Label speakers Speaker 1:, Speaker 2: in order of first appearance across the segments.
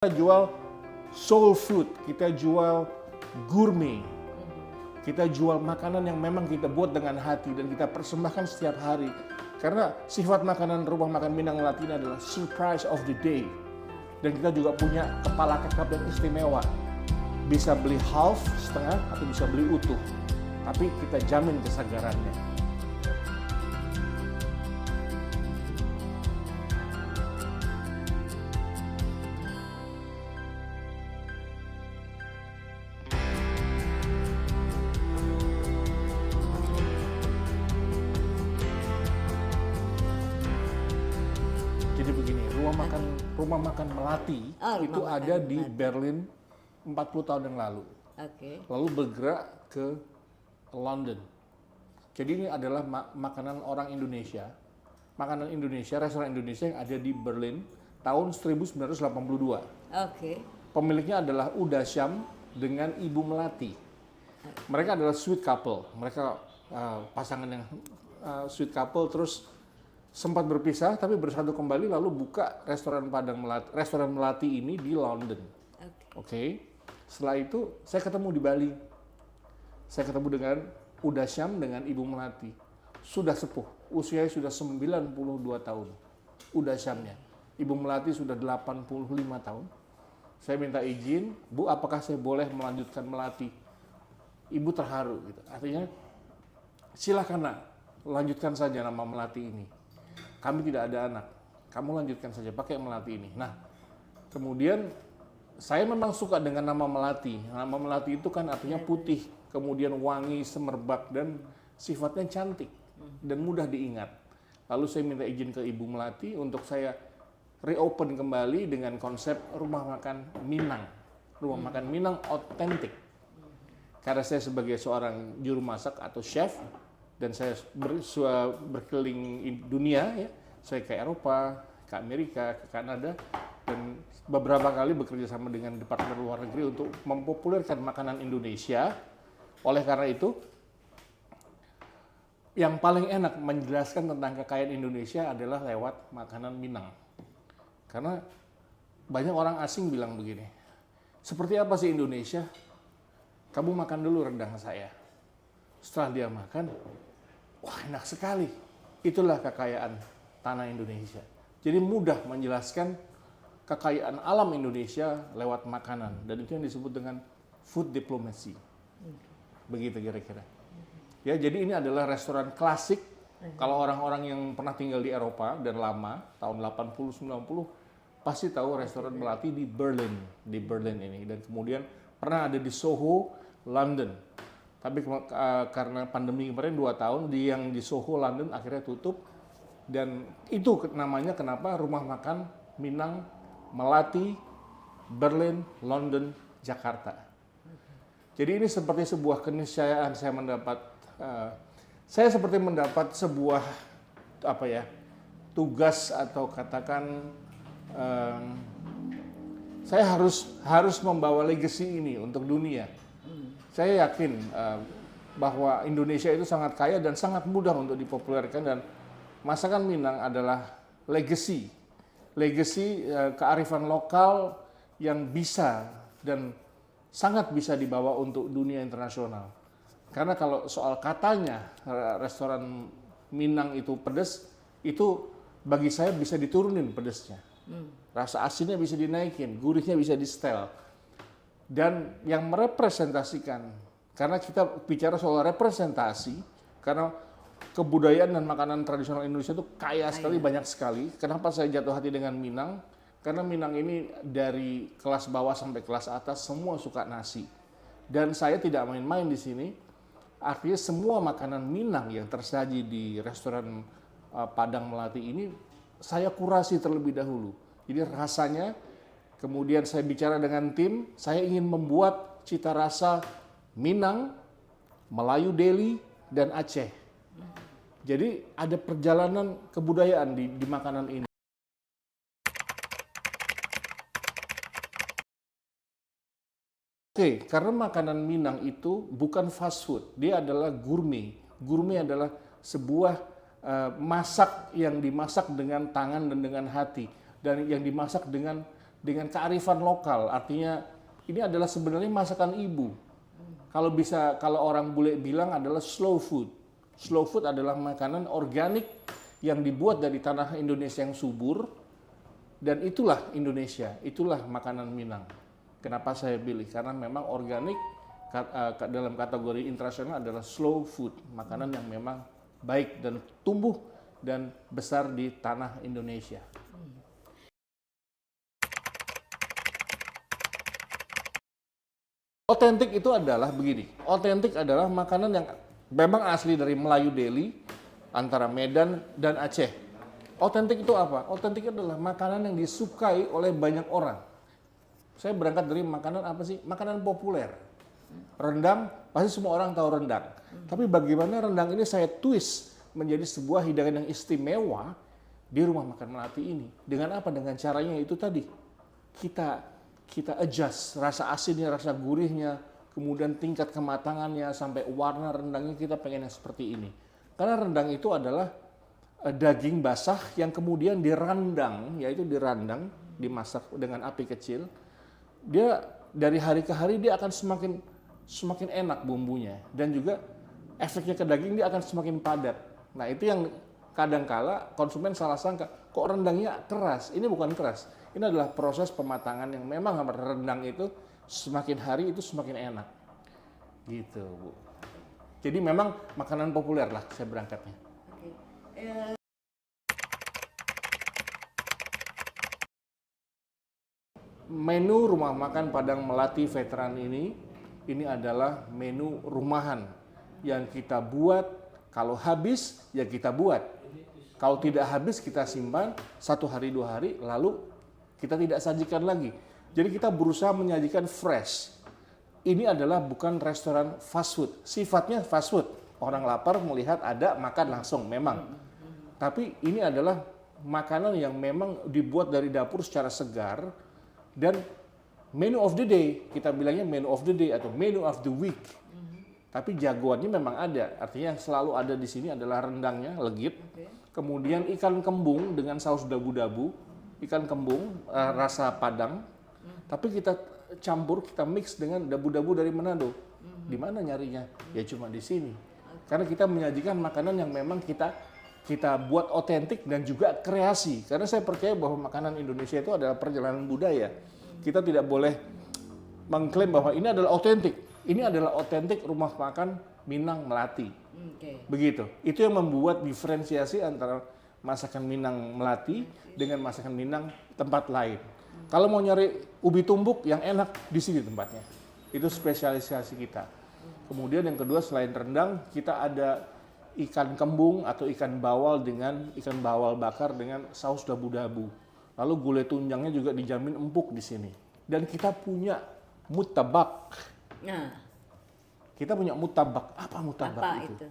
Speaker 1: Kita jual soul food, kita jual gourmet, kita jual makanan yang memang kita buat dengan hati dan kita persembahkan setiap hari. Karena sifat makanan rumah makan Minang Melati ini adalah surprise of the day. Dan kita juga punya kepala kakap yang istimewa. Bisa beli half, setengah, atau bisa beli utuh. Tapi kita jamin kesegarannya. Jadi begini, rumah makan Melati itu ada di Berlin 40 tahun yang lalu. Lalu bergerak ke London. Jadi ini adalah makanan orang Indonesia. Makanan Indonesia, restoran Indonesia yang ada di Berlin tahun 1982. Pemiliknya adalah Uda Syam dengan Ibu Melati. Mereka adalah sweet couple. Mereka pasangan yang sweet couple, terus sempat berpisah tapi bersatu kembali lalu buka restoran restoran Melati ini di London. Setelah itu saya ketemu di Bali. Saya ketemu dengan Uda Syam dengan Ibu Melati. Sudah sepuh, usianya sudah 92 tahun. Uda Syamnya. Ibu Melati sudah 85 tahun. Saya minta izin, Bu, apakah saya boleh melanjutkan Melati? Ibu terharu gitu. Artinya silakan nak, lanjutkan saja nama Melati ini. Kami tidak ada anak, kamu lanjutkan saja pakai Melati ini. Nah, kemudian saya memang suka dengan nama Melati. Nama Melati itu kan artinya putih, kemudian wangi, semerbak, dan sifatnya cantik dan mudah diingat. Lalu saya minta izin ke Ibu Melati untuk saya reopen kembali dengan konsep rumah makan Minang. Rumah makan Minang otentik. Karena saya sebagai seorang juru masak atau chef, dan saya berkeliling dunia, ya. Saya ke Eropa, ke Amerika, ke Kanada, dan beberapa kali bekerja sama dengan Departemen Luar Negeri untuk mempopulerkan makanan Indonesia. Oleh karena itu, yang paling enak menjelaskan tentang kekayaan Indonesia adalah lewat makanan Minang. Karena banyak orang asing bilang begini, seperti apa sih Indonesia? Kamu makan dulu rendang saya. Setelah dia makan, wah enak sekali. Itulah kekayaan tanah Indonesia. Jadi mudah menjelaskan kekayaan alam Indonesia lewat makanan. Dan itu yang disebut dengan food diplomacy. Begitu kira-kira. Ya, jadi ini adalah restoran klasik. Kalau orang-orang yang pernah tinggal di Eropa dan lama, tahun 80-90, pasti tahu restoran Melati di Berlin. Di Berlin ini. Dan kemudian pernah ada di Soho, London. Tapi karena pandemi kemarin 2 tahun, yang di Soho, London akhirnya tutup. Dan itu namanya kenapa rumah makan Minang, Melati, Berlin, London, Jakarta. Jadi ini seperti sebuah keniscayaan saya seperti mendapat sebuah tugas atau katakan saya harus membawa legacy ini untuk dunia. Saya yakin bahwa Indonesia itu sangat kaya dan sangat mudah untuk dipopulerkan, dan masakan Minang adalah legacy kearifan lokal yang bisa dan sangat bisa dibawa untuk dunia internasional. Karena kalau soal katanya restoran Minang itu pedas, itu bagi saya bisa diturunin pedasnya. Rasa asinnya bisa dinaikin, gurihnya bisa di-setel. Dan yang merepresentasikan, karena kita bicara soal representasi, karena kebudayaan dan makanan tradisional Indonesia itu kaya sekali, banyak sekali. Kenapa saya jatuh hati dengan Minang? Karena Minang ini dari kelas bawah sampai kelas atas semua suka nasi. Dan saya tidak main-main di sini. Artinya semua makanan Minang yang tersaji di restoran Padang Melati ini saya kurasi terlebih dahulu. Jadi rasanya, kemudian saya bicara dengan tim, saya ingin membuat cita rasa Minang, Melayu Deli, dan Aceh. Jadi ada perjalanan kebudayaan di makanan ini. Karena makanan Minang itu bukan fast food, dia adalah gourmet. Gourmet adalah sebuah masak yang dimasak dengan tangan dan dengan hati. Dan yang dimasak dengan dengan kearifan lokal. Artinya ini adalah sebenarnya masakan ibu. Kalau orang bule bilang adalah slow food. Slow food adalah makanan organik yang dibuat dari tanah Indonesia yang subur, dan itulah Indonesia, itulah makanan Minang. Kenapa saya pilih? Karena memang organik dalam kategori internasional adalah slow food, makanan yang memang baik dan tumbuh dan besar di tanah Indonesia. Otentik itu adalah begini, otentik adalah makanan yang memang asli dari Melayu Deli, antara Medan dan Aceh. Otentik itu apa? Otentik adalah makanan yang disukai oleh banyak orang. Saya berangkat dari makanan apa sih? Makanan populer. Rendang, pasti semua orang tahu rendang. Tapi bagaimana rendang ini saya twist menjadi sebuah hidangan yang istimewa di rumah makan Melati ini. Dengan apa? Dengan caranya itu tadi. Kita adjust rasa asinnya, rasa gurihnya, kemudian tingkat kematangannya, sampai warna rendangnya kita pengen yang seperti ini. Karena rendang itu adalah daging basah yang kemudian dirandang, yaitu dirandang, dimasak dengan api kecil. Dia dari hari ke hari dia akan semakin enak bumbunya, dan juga efeknya ke daging dia akan semakin padat. Nah, itu yang kadangkala konsumen salah sangka, kok rendangnya keras? Ini bukan keras. Ini adalah proses pematangan yang memang rendang itu semakin hari itu semakin enak. Gitu, Bu. Jadi memang makanan populer lah saya berangkatnya. Menu rumah makan Padang Melati Veteran ini adalah menu rumahan yang kita buat. Kalau habis ya kita buat, kalau tidak habis kita simpan 1 hari 2 hari, lalu kita tidak sajikan lagi. Jadi kita berusaha menyajikan fresh. Ini adalah bukan restoran fast food, sifatnya fast food. Orang lapar melihat ada, makan langsung memang. Tapi ini adalah makanan yang memang dibuat dari dapur secara segar. Dan menu of the day, kita bilangnya menu of the day atau menu of the week. Tapi jagoannya memang ada, artinya yang selalu ada di sini adalah rendangnya, legit. Kemudian ikan kembung dengan saus dabu-dabu, ikan kembung rasa Padang. Tapi kita campur, kita mix dengan dabu-dabu dari Manado. Di mana nyarinya? Ya cuma di sini. Karena kita menyajikan makanan yang memang kita buat otentik dan juga kreasi. Karena saya percaya bahwa makanan Indonesia itu adalah perjalanan budaya. Kita tidak boleh mengklaim bahwa ini adalah otentik. Ini adalah otentik rumah makan Minang Melati. Begitu. Itu yang membuat diferensiasi antara masakan Minang Melati dengan masakan Minang tempat lain. Kalau mau nyari ubi tumbuk yang enak, di sini tempatnya. Itu spesialisasi kita. Kemudian yang kedua, selain rendang, kita ada ikan kembung atau ikan bawal bakar dengan saus dabu-dabu. Lalu gulai tunjangnya juga dijamin empuk di sini. Dan kita punya mutabak. Nah, kita punya mutabak. Apa mutabak itu?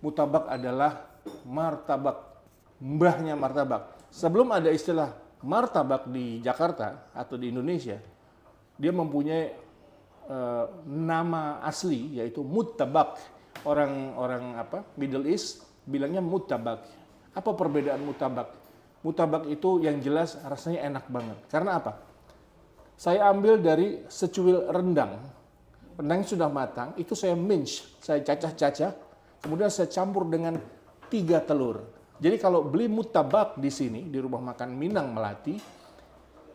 Speaker 1: Mutabak adalah martabak, mbahnya martabak. Sebelum ada istilah martabak di Jakarta atau di Indonesia, dia mempunyai nama asli yaitu mutabak. Orang Middle East bilangnya mutabak. Apa perbedaan mutabak? Mutabak itu yang jelas rasanya enak banget. Karena apa? Saya ambil dari secuil rendang. Rendang sudah matang, itu saya mince, saya cacah-cacah, kemudian saya campur dengan 3 telur. Jadi kalau beli mutabak di sini, di rumah makan Minang Melati,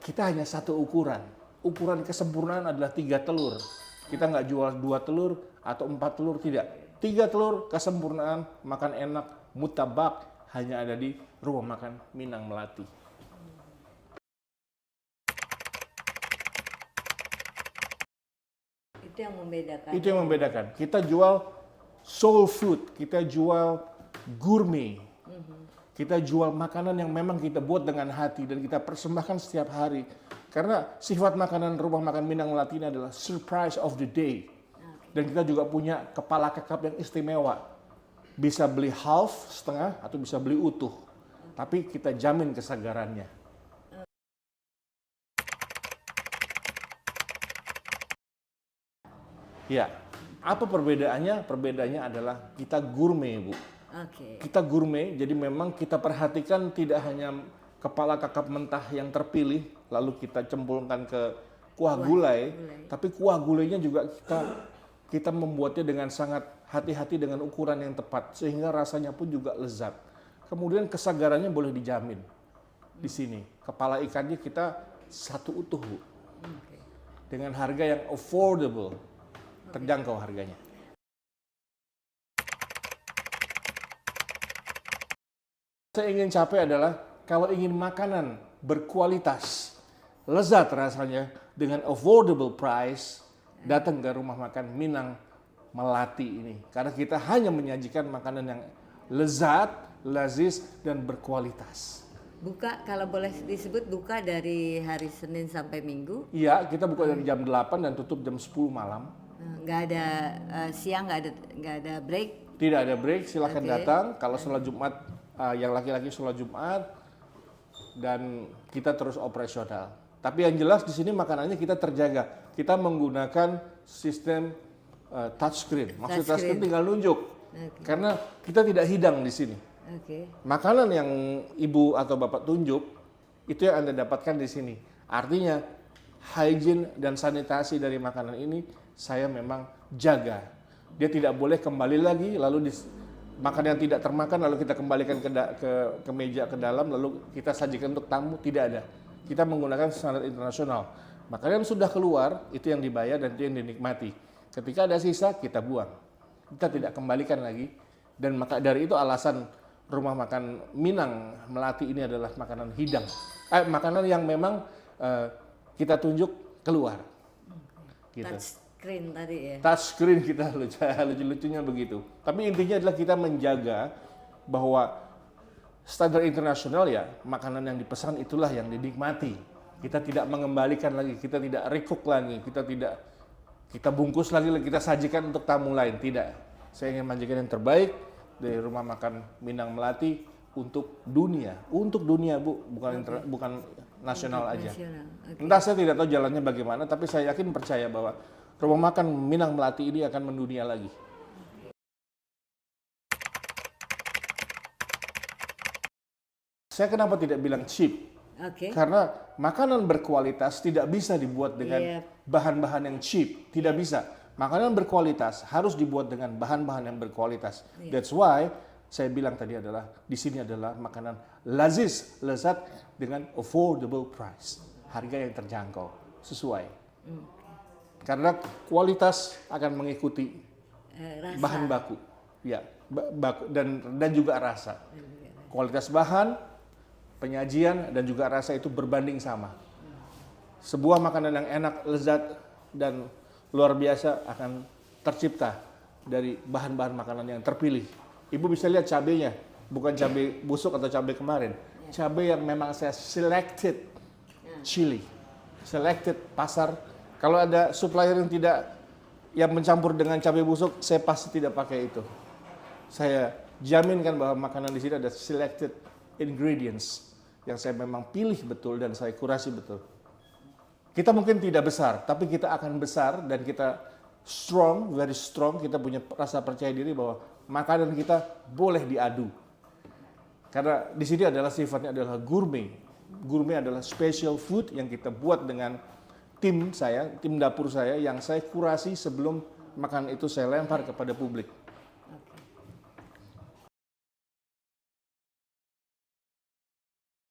Speaker 1: kita hanya 1 ukuran. Ukuran kesempurnaan adalah 3 telur. Kita nggak jual 2 telur atau 4 telur, tidak. 3 telur, kesempurnaan, makan enak, mutabak, hanya ada di rumah makan Minang Melati. Itu yang membedakan. Kita jual soul food, kita jual gourmet. Kita jual makanan yang memang kita buat dengan hati dan kita persembahkan setiap hari. Karena sifat makanan rumah makan Minang Melati ini adalah surprise of the day. Dan kita juga punya kepala kakap yang istimewa. Bisa beli half, setengah, atau bisa beli utuh. Tapi kita jamin kesagarannya. Ya, apa perbedaannya? Perbedaannya adalah kita gourmet, Bu. Kita gourmet, jadi memang kita perhatikan tidak hanya kepala kakap mentah yang terpilih, lalu kita cemplungkan ke kuah gulai. Tapi kuah gulainya juga kita membuatnya dengan sangat hati-hati dengan ukuran yang tepat, sehingga rasanya pun juga lezat. Kemudian kesagarannya boleh dijamin di sini. Kepala ikannya kita satu utuh, Bu. Dengan harga yang affordable, terjangkau harganya. Saya ingin capai adalah kalau ingin makanan berkualitas, lezat rasanya dengan affordable price, datang ke rumah makan Minang Melati ini. Karena kita hanya menyajikan makanan yang lezat, lazis, dan berkualitas.
Speaker 2: Buka, kalau boleh disebut, buka dari hari Senin sampai Minggu?
Speaker 1: Iya, kita buka dari jam 8 dan tutup jam 10 malam.
Speaker 2: Nggak ada siang, nggak ada break?
Speaker 1: Tidak ada break, silakan datang. Kalau sholat Jumat, yang laki-laki sholat Jumat, dan kita terus operasional. Tapi yang jelas di sini makanannya kita terjaga. Kita menggunakan sistem touchscreen. Maksud touchscreen tinggal nunjuk. Karena kita tidak hidang di sini. Makanan yang ibu atau bapak tunjuk itu yang Anda dapatkan di sini. Artinya hygiene dan sanitasi dari makanan ini saya memang jaga. Dia tidak boleh kembali lagi lalu makan yang tidak termakan lalu kita kembalikan ke meja ke dalam lalu kita sajikan untuk tamu, tidak ada. Kita menggunakan standar internasional. Makanan yang sudah keluar itu yang dibayar dan itu yang dinikmati. Ketika ada sisa kita buang. Kita tidak kembalikan lagi, dan maka dari itu alasan rumah makan Minang Melati ini adalah makanan hidang. Makanan yang memang kita tunjuk keluar. Gitu.
Speaker 2: Touchscreen tadi ya.
Speaker 1: Touchscreen kita lucu-lucunya begitu. Tapi intinya adalah kita menjaga bahwa standar internasional ya makanan yang dipesan itulah yang dinikmati. Kita tidak mengembalikan lagi, kita tidak recook lagi, kita bungkus lagi, kita sajikan untuk tamu lain, tidak. Saya ingin menyajikan yang terbaik dari rumah makan Minang Melati untuk dunia Bu, bukan nasional aja. Entah saya tidak tahu jalannya bagaimana, tapi saya yakin percaya bahwa rumah makan Minang Melati ini akan mendunia lagi. Saya kenapa tidak bilang cheap? Karena makanan berkualitas tidak bisa dibuat dengan bahan-bahan yang cheap, tidak bisa. Makanan berkualitas harus dibuat dengan bahan-bahan yang berkualitas. That's why saya bilang tadi adalah di sini adalah makanan lazis, lezat dengan affordable price, harga yang terjangkau, sesuai. Karena kualitas akan mengikuti bahan baku, ya, dan juga rasa. Kualitas bahan, penyajian dan juga rasa itu berbanding sama. Sebuah makanan yang enak, lezat dan luar biasa akan tercipta dari bahan-bahan makanan yang terpilih. Ibu bisa lihat cabenya, bukan cabai busuk atau cabai kemarin. Cabai yang memang saya selected chili, selected pasar. Kalau ada supplier yang mencampur dengan cabai busuk, saya pasti tidak pakai itu. Saya jaminkan bahwa makanan di sini ada selected ingredients yang saya memang pilih betul dan saya kurasi betul. Kita mungkin tidak besar, tapi kita akan besar dan kita strong, very strong. Kita punya rasa percaya diri bahwa makanan kita boleh diadu. Karena di sini adalah sifatnya adalah gourmet. Gourmet adalah special food yang kita buat dengan tim dapur saya yang saya kurasi sebelum makanan itu saya lempar kepada publik.